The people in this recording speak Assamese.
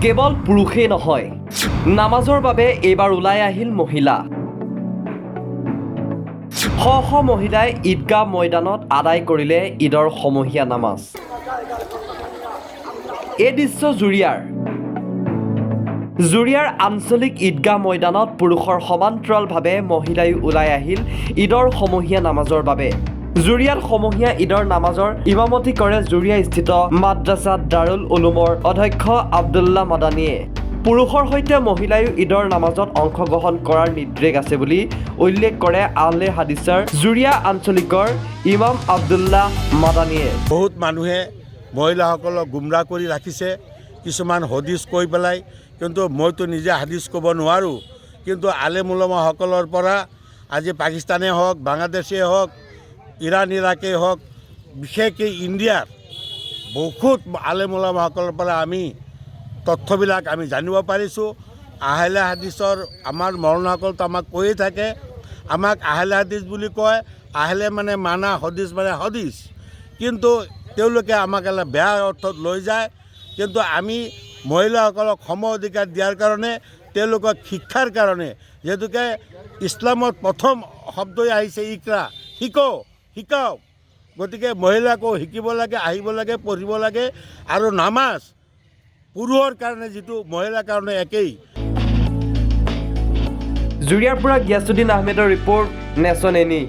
কেৱল পুৰুষেই নহয়, নামাজৰ বাবে এইবাৰ ওলাই আহিল মহিলা। শ শ মহিলাই ঈদগাহ ময়দানত আদায় কৰিলে ঈদৰ সমূহীয়া নামাজ। এই দৃশ্য জুৰিয়াৰ আঞ্চলিক ঈদগাহ ময়দানত পুৰুষৰ সমান্তৰালভাৱে মহিলায়ো ওলাই আহিল ঈদৰ সমূহীয়া নামাজৰ বাবে। জুৰিয়াত সমূহীয়া ঈদৰ নামাজৰ ইমামতি কৰে জুৰিয়াস্থিত মাদ্ৰাছা দাৰুল উলুমৰ অধ্যক্ষ আব্দুল্লাহ মাদানীয়ে। পুৰুষৰ সৈতে মহিলায়ো ঈদৰ নামাজত অংশগ্ৰহণ কৰাৰ নিৰ্দেশ আছে বুলি উল্লেখ কৰে আহলে হাদিছৰ জুৰিয়া আঞ্চলিকৰ ইমাম আব্দুল্লাহ মাদানীয়ে। বহুত মানুহে মহিলাসকলক গুমৰাহ কৰি ৰাখিছে, কিছুমান হদিছ কৈ পেলাই, কিন্তু মইতো নিজে হাদিছ ক'ব নোৱাৰোঁ। কিন্তু আলেম উলামাসকলৰ পৰা আজি পাকিস্তানে হওক, বাংলাদেশেই হওক, ইৰাণ ইৰাকেই হওক, বিশেষকৈ ইণ্ডিয়াৰ বহুত আলেম উলামাসকলৰ পৰা আমি তথ্যবিলাক আমি জানিব পাৰিছোঁ। আহলে হাদিছৰ আমাৰ মৌলানাসকলতো আমাক কৈয়ে থাকে, আমাক আহলে হাদিছ বুলি কয়। আহলে মানে মানা, হদিছ মানে হদিছ। কিন্তু তেওঁলোকে আমাক অলপ বেয়া অৰ্থত লৈ যায়। কিন্তু আমি মহিলাসকলক সম অধিকাৰ দিয়াৰ কাৰণে, তেওঁলোকক শিক্ষাৰ কাৰণে, যিহেতুকে ইছলামত প্ৰথম শব্দই আহিছে ইকৰা, শিকাওক। গতিকে মহিলাকো শিকিব লাগে, আহিব লাগে, পঢ়িব লাগে। আৰু নামাজ পুৰুষৰ কাৰণে যিটো মহিলাৰ কাৰণে একেই। জুৰিয়াৰ পৰা গিয়াছুদ্দিন আহমেদৰ ৰিপৰ্ট, নেশ্যন এনি।